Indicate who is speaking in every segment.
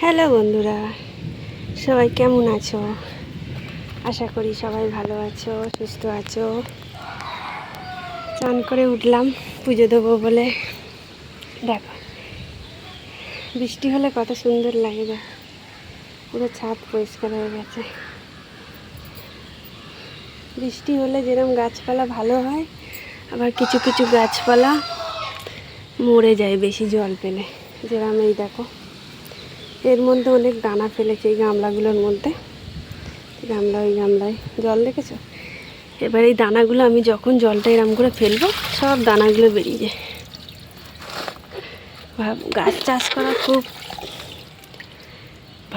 Speaker 1: Hello বন্ধুরা, সবাই কেমন আছো? আশা করি সবাই ভালো আছো, সুস্থ আছো। চান করে উঠলাম পুজো দেবো বলে। দেখো বৃষ্টি হলে কত সুন্দর লাগে, দেখো পুরো ছাদ পরিষ্কার হয়ে গেছে। বৃষ্টি হলে যেরকম গাছপালা ভালো হয়, আবার কিছু কিছু গাছপালা মরে যায় বেশি জল পেলে। যেরকম এই দেখো, এর মধ্যে অনেক দানা ফেলেছে এই গামলাগুলোর মধ্যে। ওই গামলায় জল দেখেছো? এবার এই দানাগুলো আমি যখন জলটা এরম করে ফেলবো, সব দানাগুলো বেরিয়ে যায়। গাছ চাষ করা খুব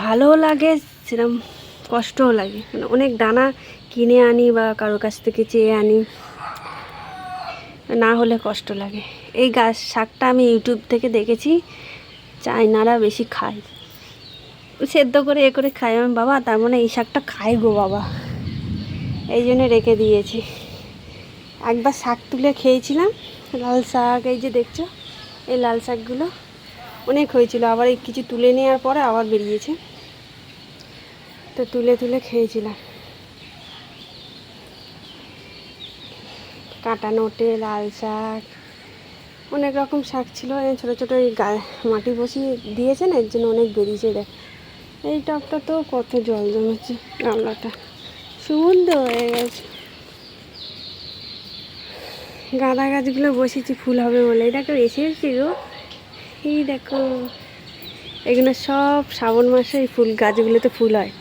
Speaker 1: ভালোও লাগে, সেরকম কষ্টও লাগে। মানে অনেক দানা কিনে আনি বা কারোর কাছ থেকে চেয়ে আনি, না হলে কষ্ট লাগে। এই গাছ শাকটা আমি ইউটিউব থেকে দেখেছি, চাইনারা বেশি খায়, সেদ্ধ করে করে খায়। আমি বাবা, তার মানে এই শাকটা খায় গো বাবা, এই জন্য রেখে দিয়েছি। একবার শাক তুলে খেয়েছিলাম, লাল শাক, এই যে দেখছো এই লাল শাকগুলো অনেক হয়েছিল। আবার এই কিছু তুলে নেওয়ার পরে আবার বেরিয়েছে, তো তুলে তুলে খেয়েছিলাম। কাঁটা নোটে লাল শাক, অনেক রকম শাক ছিল। ছোটো ছোটো এই মাটি বসিয়ে দিয়েছে না, এর জন্য অনেক বেরিয়েছে। দেখ এই টবটা তো কত জল জমেছে, গামলাটা সুন্দর হয়ে গেছে। গাঁদা গাছগুলো বসেছি ফুল হবে বলে। এই দেখো এসেছি গো, এই দেখো এগুলো সব শ্রাবণ মাসে এই ফুল গাছগুলোতে ফুল হয়।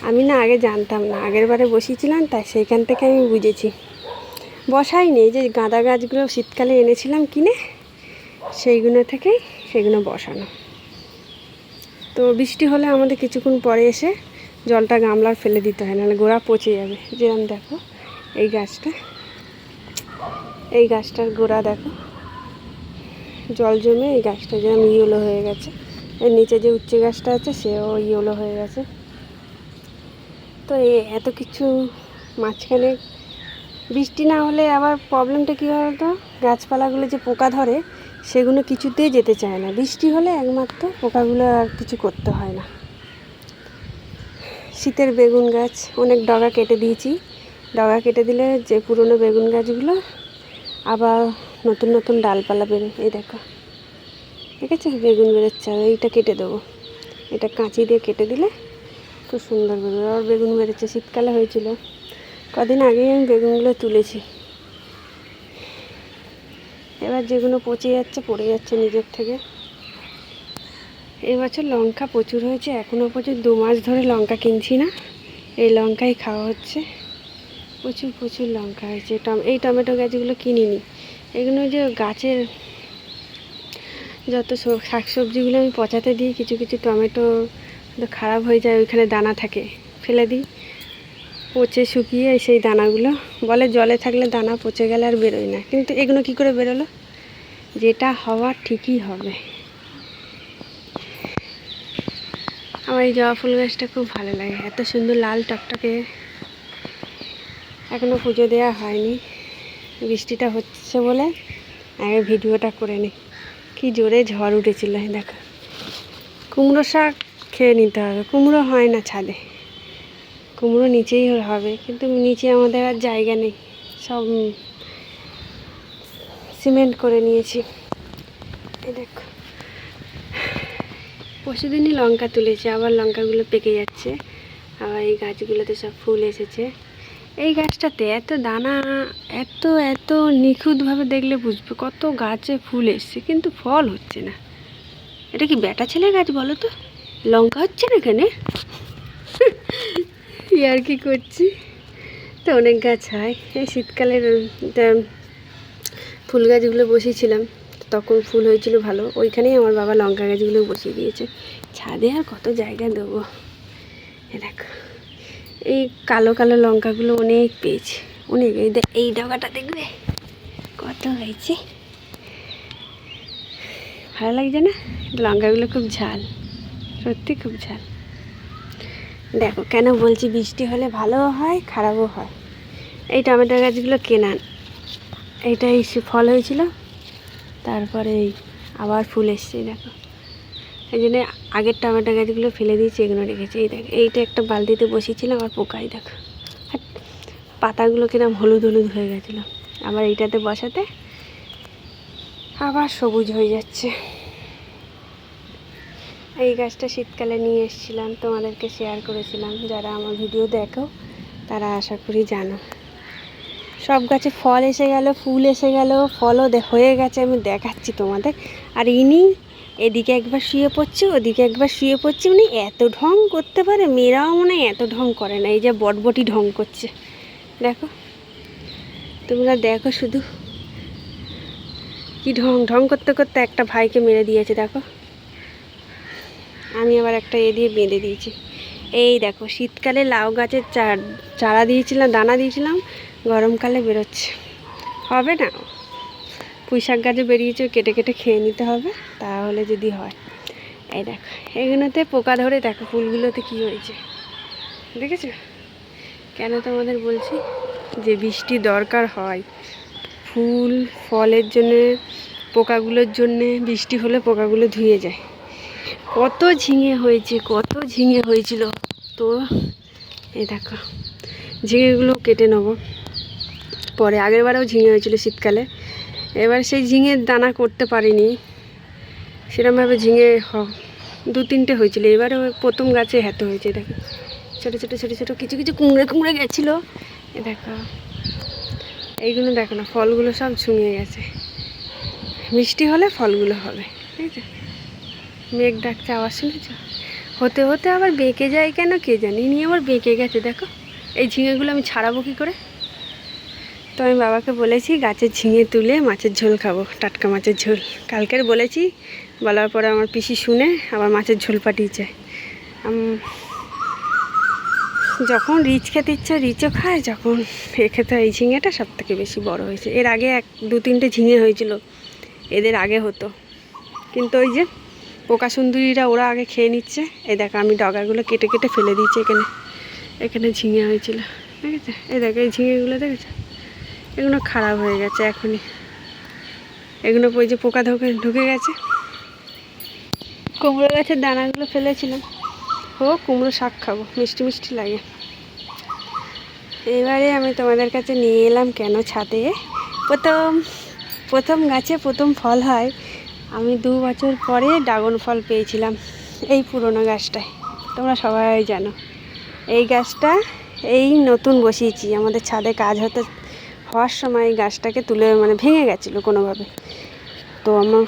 Speaker 1: আমি না আগে জানতাম না, আগের বারে বসিয়েছিলাম, তাই সেইখান থেকে আমি বুঝেছি। বসাই নেই, যে গাঁদা গাছগুলো শীতকালে এনেছিলাম কিনে, সেইগুলো থেকেই সেগুলো বসানো। তো বৃষ্টি হলে আমাদের কিছুক্ষণ পরে এসে জলটা গামলার ফেলে দিতে হয়, নাহলে গোড়া পচে যাবে। যেরকম দেখো এই গাছটা, এই গাছটার গোড়া দেখো জল জমে এই গাছটা যেরকম ইয়েলো হয়ে গেছে। এর নিচে যে উচ্চে গাছটা আছে সেও ইয়েলো হয়ে গেছে। তো এত কিছু মাঝখানে বৃষ্টি না হলে আবার প্রবলেমটা কী হয় তো, গাছপালাগুলো যে পোকা ধরে সেগুলো কিছুতেই যেতে চায় না। বৃষ্টি হলে একমাত্র পোকাগুলো আর কিছু করতে হয় না। শীতের বেগুন গাছ অনেক ডগা কেটে দিয়েছি। ডগা কেটে দিলে যে পুরনো বেগুন গাছগুলো আবার নতুন নতুন ডালপালা বেরোয়। এই দেখো দেখেছো বেগুন বেরোচ্ছে, আর এইটা কেটে দেবো। এটা কাঁচি দিয়ে কেটে দিলে খুব সুন্দর বেরোবে। আর বেগুন বেরোচ্ছে, শীতকালে হয়েছিল। কদিন আগেই আমি বেগুনগুলো তুলেছি। এবার যেগুলো পচে যাচ্ছে পড়ে যাচ্ছে নিজের থেকে। এবছর লঙ্কা প্রচুর হয়েছে, এখনও প্রচুর। 2 মাস ধরে লঙ্কা কিনছি না, এই লঙ্কাই খাওয়া হচ্ছে। প্রচুর প্রচুর লঙ্কা হয়েছে। এই টমেটো গাছগুলো কিনিনি, এগুলো যে গাছের যত শাকসবজিগুলো আমি পচাতে দিই, কিছু কিছু টমেটো খারাপ হয়ে যায়, ওইখানে দানা থাকে, ফেলে দিই। পচে শুকিয়ে সেই দানাগুলো, বলে জলে থাকলে দানা পচে গেলে আর বেরোয় না, কিন্তু এগুলো কি করে বেরোলো? যেটা হওয়ার ঠিকই হবে। আমার এই জবা ফুল গাছটা খুব ভালো লাগে, এত সুন্দর লাল টকটকে। এখনও পুজো দেওয়া হয়নি, বৃষ্টিটা হচ্ছে বলে আগে ভিডিওটা করে নিই। কি জোরে ঝড় উঠেছিল দেখো। কুমড়ো শাক খেয়ে নিতে হবে, কুমড়ো হয় না ছাদে, কুমড়ো নিচেই হবে, কিন্তু নিচে আমাদের আর জায়গা নেই, সব সিমেন্ট করে নিয়েছি। এই দেখো পরশুদিনই লঙ্কা তুলেছে, আবার লঙ্কাগুলো পেকে যাচ্ছে। আবার এই গাছগুলোতে সব ফুল এসেছে। এই গাছটাতে এত দানা, এত এত নিখুঁতভাবে দেখলে বুঝবে কত গাছে ফুল এসছে, কিন্তু ফল হচ্ছে না। এটা কি বেটা ছেলে গাছ বলো তো? লঙ্কা হচ্ছে না এখানে, আর কি করছি। তো অনেক গাছ হয়। এই শীতকালের ফুল গাছগুলো বসিয়েছিলাম, তখন ফুল হয়েছিল ভালো। ওইখানেই আমার বাবা লঙ্কা গাছগুলো বসিয়ে দিয়েছে। ছাদে আর কত জায়গা দেবো। দেখো এই কালো কালো লঙ্কাগুলো অনেক পেয়েছে, অনেক। এই ডগাটা দেখবে কত হয়েছে, ভালো লাগছে না? লঙ্কাগুলো খুব ঝাল, সত্যি খুব ঝাল। দেখো কেন বলছি, বৃষ্টি হলে ভালোও হয় খারাপও হয়। এই টমেটো গাছগুলো কেনা, এইটাই ফল হয়েছিল, তারপরে আবার ফুল এসছে। দেখো এই জন্য আগের টমেটো গাছগুলো ফেলে দিয়েছি, এগুলো রেখেছি। এই দেখ, এইটা একটা বালতিতে বসিয়েছিলাম আর পোকাই দেখ, পাতাগুলো কিরম হলুদ হলুদ হয়ে গেছিলো। আবার এইটাতে বসাতে আবার সবুজ হয়ে যাচ্ছে। এই গাছটা শীতকালে নিয়ে এসেছিলাম, তোমাদেরকে শেয়ার করেছিলাম। যারা আমার ভিডিও দেখো তারা আশা করি জানো। সব গাছে ফল এসে গেল, ফুল এসে গেল, ফলও হয়ে গেছে, আমি দেখাচ্ছি তোমাদের। আর ইনি এদিকে একবার শুয়ে পড়ছে, ওদিকে একবার শুয়ে পড়ছে, মানে এত ঢং করতে পারে। মেয়েরাও মনে হয় এত ঢং করে না। এই যে বটবটি ঢং করছে, দেখো তোমরা দেখো শুধু কি ঢং ঢং করতে করতে একটা ভাইকে মেরে দিয়েছে। দেখো, আমি আবার একটা দিয়ে বেঁধে দিয়েছি। এই দেখো, শীতকালে লাউ গাছের চারা দিয়েছিলাম, দানা দিয়েছিলাম, গরমকালে বেরোচ্ছে। হবে না, পুঁইশাক গাছে বেরিয়েছে, কেটে কেটে খেয়ে নিতে হবে তাহলে যদি হয়। এই দেখো, এগুলোতে পোকা ধরে, দেখো ফুলগুলোতে কি হয়েছে দেখেছো? কেন তোমাদের বলছি যে বৃষ্টি দরকার হয় ফুল ফলের জন্যে, পোকাগুলোর জন্যে। বৃষ্টি হলে পোকাগুলো ধুয়ে যায়। কত ঝিঙে হয়েছে, কত ঝিঙে হয়েছিল। তো এই দেখো, ঝিঙেগুলো কেটে নেবো পরে। আগেরবারেও ঝিঙে হয়েছিল শীতকালে, এবার সেই ঝিঙের দানা করতে পারিনি সেরকমভাবে। ঝিঙে 2-3টে হয়েছিল, এবারে প্রথম গাছে এত হয়েছে। দেখো ছোটো ছোটো ছোটো ছোটো কিছু কিছু কুমড়ে কুমড়ে গেছিলো। এ দেখো, এইগুলো দেখো না, ফলগুলো সব ঝুমিয়ে গেছে। মিষ্টি হলে ফলগুলো হবে, ঠিক আছে? মেঘ ডাকছে, আওয়াজ শুনেছ? হতে হতে আবার বেঁকে যায় কেন কে জানি, নিয়ে আবার বেঁকে গেছে। দেখো, এই ঝিঙেগুলো আমি ছাড়াবো কী করে? তো আমি বাবাকে বলেছি গাছের ঝিঙে তুলে মাছের ঝোল খাবো, টাটকা মাছের ঝোল। কালকের বলেছি, বলার পরে আমার পিসি শুনে আবার মাছের ঝোল পাঠিয়েছে। যখন রিচ খেতে ইচ্ছা রিচও খায়, যখন খেতে এই ঝিঙেটা সব থেকে বেশি বড় হয়েছে। এর আগে 2-3টে ঝিঙে হয়েছিল, এদের আগে হতো, কিন্তু ওই যে পোকা সুন্দরীরা ওরা আগে খেয়ে নিচ্ছে। এই দেখো, আমি ডগাগুলো কেটে কেটে ফেলে দিয়েছি। এখানে ঝিঙে হয়েছিল, ঠিক আছে? এই দেখো, এই ঝিঙেগুলো দেখেছো? এগুলো খারাপ হয়ে গেছে এখনই। এগুলো ওই যে পোকা ঢুকে গেছে। কুমড়ো গাছের দানাগুলো ফেলেছিলাম। কুমড়ো শাক খাবো, মিষ্টি মিষ্টি লাগে। এবারে আমি তোমাদের কাছে নিয়ে এলাম কেন ছাদে। প্রথম গাছে প্রথম ফল হয়। আমি 2 বছর পরে ড্রাগন ফল পেয়েছিলাম এই পুরনো গাছটায়, তোমরা সবাই জানো। এই গাছটা এই নতুন বসিয়েছি, আমাদের ছাদে কাজ হওয়ার সময় গাছটাকে তুলে মানে ভেঙে গেছিলো কোনোভাবে। তো আমার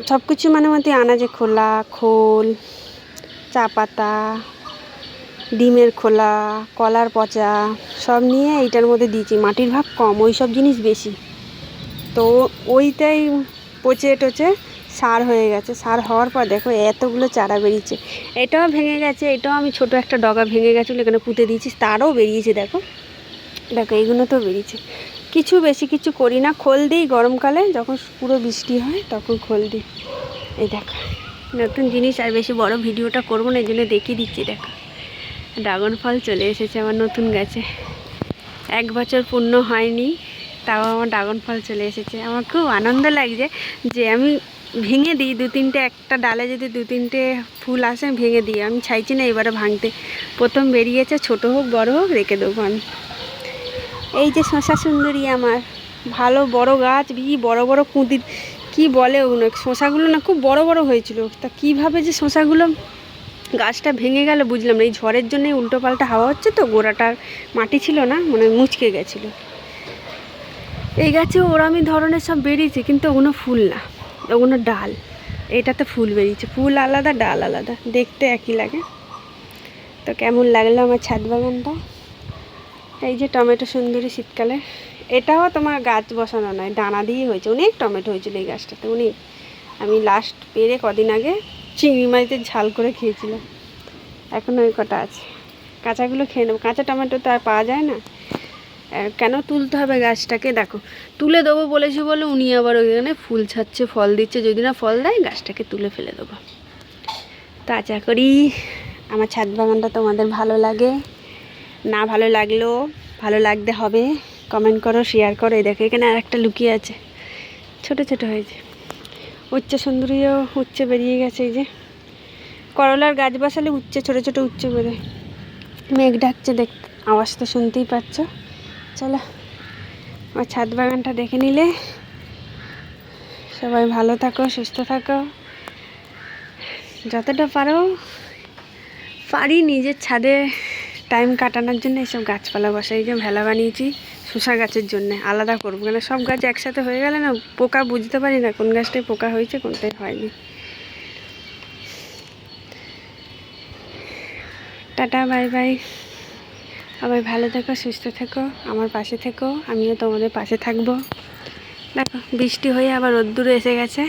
Speaker 1: সব কিছু মানে আনাজে খোলা, খোল, চা পাতা, ডিমের খোলা, কলার পচা সব নিয়ে এইটার মধ্যে দিয়েছি। মাটির ভাগ কম, ওই সব জিনিস বেশি, তো ওইটাই পচে টচে সার হয়ে গেছে। সার হওয়ার পর দেখো এতগুলো চারা বেরিয়েছে। এটাও ভেঙে গেছে, এটাও আমি ছোট একটা ডগা ভেঙে গেছিলো, এখানে পুঁতে দিয়েছি, তারও বেরিয়েছে। দেখো দেখো, এইগুলো তো বেরিয়েছে। বেশি কিছু করি না, খোল দিই গরমকালে, যখন পুরো বৃষ্টি হয় তখন খোল দিই। এই দেখো, নতুন জিনিস। আর বেশি বড় ভিডিওটা করবো না, এই জন্য দেখিয়ে দিচ্ছি। দেখো, ড্রাগন ফল চলে এসেছে আমার নতুন গাছে। 1 বছর পূর্ণ হয়নি, তাও আমার ড্রাগন ফল চলে এসেছে। আমার খুব আনন্দ লাগছে যে আমি ভেঙে দিই 2-3টে, একটা ডালে যদি 2-3টে ফুল আসে আমি ভেঙে দিই। আমি চাইছি না এবারে ভাঙতে। প্রথম বেরিয়েছে, ছোট হোক বড় হোক রেখে দেবো আমি। এই যে শশা সুন্দরী আমার, ভালো বড় গাছ, বড় বড় কুঁদির কি বলে ওগুলো, শশাগুলো না খুব বড় বড় হয়েছিল। তা কীভাবে যে শশাগুলো গাছটা ভেঙে গেল বুঝলাম না। এই ঝড়ের জন্যই উল্টো পাল্টা হাওয়া হচ্ছে, তো গোড়াটার মাটি ছিল না, মানে মুচকে গেছিলো। এই গাছে ওরামি ধরনের সব বেরিয়েছে, কিন্তু ওগুলো ফুল না, ওগুলো ডাল। এটাতে ফুল বেরিয়েছে, ফুল আলাদা ডাল আলাদা, দেখতে একই লাগে। তো কেমন লাগলো আমার ছাদ বাগানটা? এই যে টমেটো সুন্দরী শীতকালে, এটাও তোমার গাছ বসানো নয়, দানা দিয়ে হয়েছে। অনেক টমেটো হয়েছিল এই গাছটাতে, অনেক। আমি লাস্ট পেরে কদিন আগে চিংড়ি মাছের ঝাল করে খেয়েছিলাম, এখনও ওই কটা আছে। কাঁচাগুলো খেয়ে নেবো, কাঁচা টমেটো তো আর পাওয়া যায় না। কেন তুলতে হবে গাছটাকে? দেখো, তুলে দেবো বলেছি বলে উনি আবার ওইখানে ফুল ছাড়ছে, ফল দিচ্ছে। যদি না ফল দেয় গাছটাকে তুলে ফেলে দেবো। তো আশা করি আমার ছাদ বাগানটা তোমাদের ভালো লাগে। না ভালো লাগলেও ভালো লাগতে হবে, কমেন্ট করো, শেয়ার করো। এই দেখো, এখানে আর একটা লুকিয়ে আছে, ছোট ছোট হয়েছে। উচ্ছে সুন্দরীও উচ্ছে বেরিয়ে গেছে। এই যে করলার গাছ বসালে উচ্ছে ছোটো ছোটো উচ্ছে বেরোয়। মেঘ ডাকছে, আওয়াজ তো শুনতেই পাচ্ছ। চলো আমার ছাদ বাগানটা দেখে নিলে। সবাই ভালো থাকো, সুস্থ থাকো। যতটা পারি নিজের ছাদে টাইম কাটানোর জন্য এইসব গাছপালা বসাই। যে ভেলা বানিয়েছি শসা গাছের জন্য, আলাদা করবো কেন সব গাছ একসাথে হয়ে গেলে না পোকা বুঝতে পারি না কোন গাছটায় পোকা হয়েছে কোনটায় হয়নি। Tata, bye bye. সবাই ভালো থেকো, সুস্থ থেকো, আমার পাশে থেকো, আমিও তোমাদের পাশে থাকবো। দেখো বৃষ্টি হয়ে আবার রোদ্দুর এসে গেছে।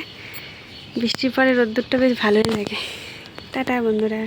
Speaker 1: বৃষ্টির পরে রোদ্দুরটা বেশ ভালোই লাগে। টাটা বন্ধুরা।